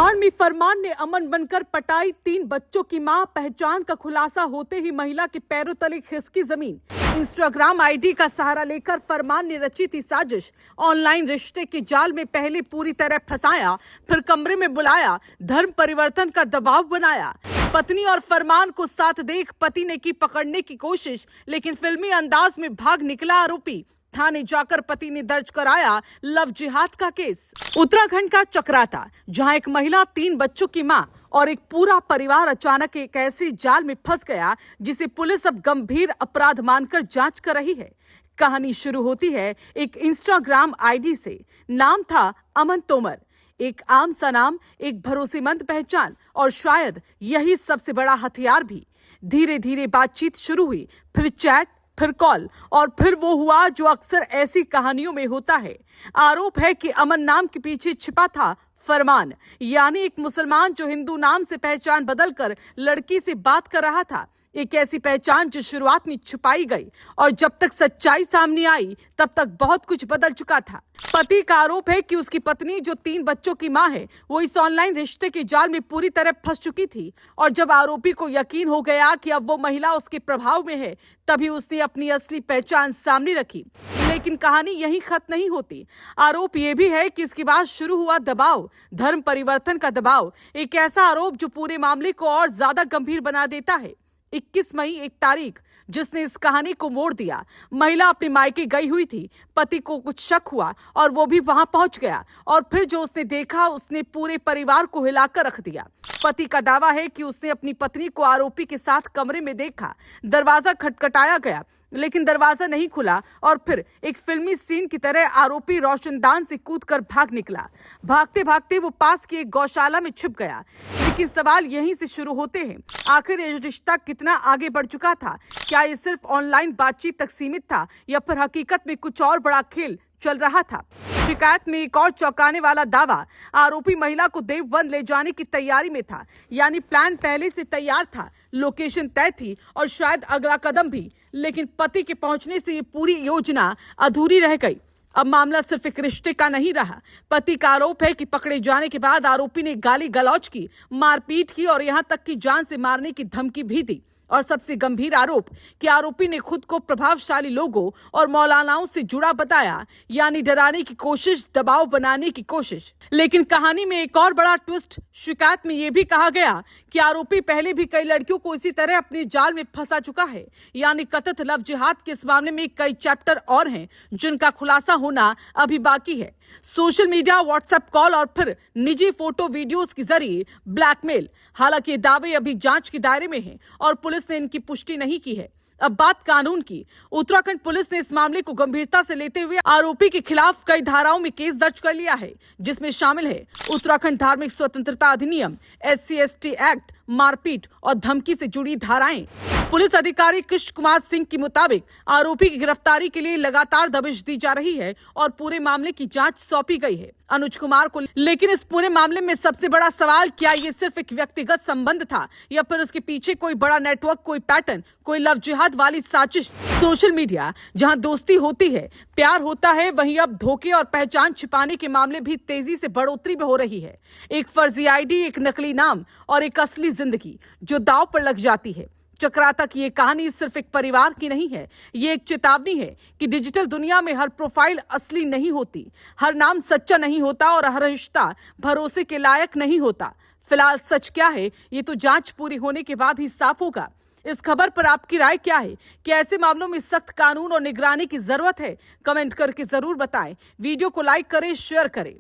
धार में फरमान ने अमन बनकर पटाई 3 बच्चों की मां। पहचान का खुलासा होते ही महिला के पैरों तले खिसकी जमीन। इंस्टाग्राम आईडी का सहारा लेकर फरमान ने रची थी साजिश। ऑनलाइन रिश्ते के जाल में पहले पूरी तरह फंसाया, फिर कमरे में बुलाया, धर्म परिवर्तन का दबाव बनाया। पत्नी और फरमान को साथ देख पति ने की पकड़ने की कोशिश, लेकिन फिल्मी अंदाज में भाग निकला आरोपी। थाने जाकर पति ने दर्ज कराया लव जिहाद का केस। उत्तराखंड का चक्राता, जहां एक महिला, 3 बच्चों की मां और एक पूरा परिवार अचानक एक ऐसी जाल में फंस गया जिसे पुलिस अब गंभीर अपराध मानकर जांच कर रही है। कहानी शुरू होती है एक इंस्टाग्राम आईडी से। नाम था अमन तोमर। एक आम सा नाम, एक भरोसेमंद पहचान और शायद यही सबसे बड़ा हथियार भी। धीरे धीरे बातचीत शुरू हुई, फिर चैट, फिर कॉल और फिर वो हुआ जो अक्सर ऐसी कहानियों में होता है। आरोप है कि अमन नाम के पीछे छिपा था फरमान, यानी एक मुसलमान जो हिंदू नाम से पहचान बदलकर लड़की से बात कर रहा था। एक ऐसी पहचान जो शुरुआत में छुपाई गई और जब तक सच्चाई सामने आई तब तक बहुत कुछ बदल चुका था। पति का आरोप है कि उसकी पत्नी, जो 3 बच्चों की मां है, वो इस ऑनलाइन रिश्ते के जाल में पूरी तरह फंस चुकी थी और जब आरोपी को यकीन हो गया कि अब वो महिला उसके प्रभाव में है, तभी उसने अपनी असली पहचान सामने रखी। लेकिन कहानी यहीं खत्म नहीं होती। आरोप ये भी है कि इसके बाद शुरू हुआ दबाव, धर्म परिवर्तन का दबाव। एक ऐसा आरोप जो पूरे मामले को और ज्यादा गंभीर बना देता है। 21 मई एक तारीख जिसने इस कहानी को मोड़ दिया। महिला अपने मायके गई हुई थी, पति को कुछ शक हुआ और वो भी वहां पहुंच गया और फिर जो उसने देखा उसने पूरे परिवार को हिलाकर रख दिया। पति का दावा है कि उसने अपनी पत्नी को आरोपी के साथ कमरे में देखा। दरवाजा खटखटाया गया लेकिन दरवाजा नहीं खुला और फिर एक फिल्मी सीन की तरह आरोपी रोशनदान से कूदकर भाग निकला। भागते भागते वो पास की एक गौशाला में छिप गया। लेकिन सवाल यहीं से शुरू होते हैं, आखिर ये रिश्ता कितना आगे बढ़ चुका था? क्या ये सिर्फ ऑनलाइन बातचीत तक सीमित था या फिर हकीकत में कुछ और बड़ा खेल चल रहा था? शिकायत में एक और चौंकाने वाला दावा, आरोपी महिला को देवबंद ले जाने की तैयारी में था, यानी प्लान पहले से तैयार था, लोकेशन तय थी और शायद अगला कदम भी। लेकिन पति के पहुंचने से ये पूरी योजना अधूरी रह गई। अब मामला सिर्फ एक रिश्ते का नहीं रहा। पति का आरोप है कि पकड़े जाने के बाद आरोपी ने गाली गलौज की, मारपीट की और यहां तक कि जान से मारने की धमकी भी दी। और सबसे गंभीर आरोप कि आरोपी ने खुद को प्रभावशाली लोगों और मौलानाओं से जुड़ा बताया, यानी डराने की कोशिश, दबाव बनाने की कोशिश। लेकिन कहानी में एक और बड़ा ट्विस्ट, शिकायत में यह भी कहा गया कि आरोपी पहले भी कई लड़कियों को इसी तरह अपने जाल में फंसा चुका है, यानी कथित लव जिहाद के इस मामले में कई चैप्टर और हैं जिनका खुलासा होना अभी बाकी है। सोशल मीडिया, व्हाट्सएप कॉल और फिर निजी फोटो वीडियोस के जरिए ब्लैकमेल। हालांकि ये दावे अभी जांच के दायरे में हैं और पुलिस ने इनकी पुष्टि नहीं की है। अब बात कानून की। उत्तराखंड पुलिस ने इस मामले को गंभीरता से लेते हुए आरोपी के खिलाफ कई धाराओं में केस दर्ज कर लिया है, जिसमें शामिल है उत्तराखंड धार्मिक स्वतंत्रता अधिनियम, SC/ST एक्ट, मारपीट और धमकी से जुड़ी धाराएं। पुलिस अधिकारी कृष्ण कुमार सिंह के मुताबिक आरोपी की गिरफ्तारी के लिए लगातार दबिश दी जा रही है और पूरे मामले की जांच सौंपी गई है अनुज कुमार को। लेकिन इस पूरे मामले में सबसे बड़ा सवाल, क्या ये सिर्फ एक व्यक्तिगत संबंध था या फिर उसके पीछे कोई बड़ा नेटवर्क, कोई पैटर्न, कोई लव जिहाद वाली साजिश? सोशल मीडिया जहां दोस्ती होती है, प्यार होता है, वहीं अब धोखे और पहचान छिपाने के मामले भी तेजी से बढ़ोतरी में हो रही है। एक फर्जी आईडी, एक नकली नाम और एक असली जिंदगी जो दांव पर लग जाती है। चक्राता की ये कहानी सिर्फ एक परिवार की नहीं है, ये एक चेतावनी है कि डिजिटल दुनिया में हर प्रोफाइल असली नहीं होती, हर नाम सच्चा नहीं होता और हर रिश्ता भरोसे के लायक नहीं होता। फिलहाल सच क्या है, ये तो जांच पूरी होने के बाद ही साफ होगा। इस खबर पर आपकी राय क्या है? क्या ऐसे मामलों में सख्त कानून और निगरानी की जरूरत है? कमेंट करके जरूर बताएं। वीडियो को लाइक करें, शेयर करें।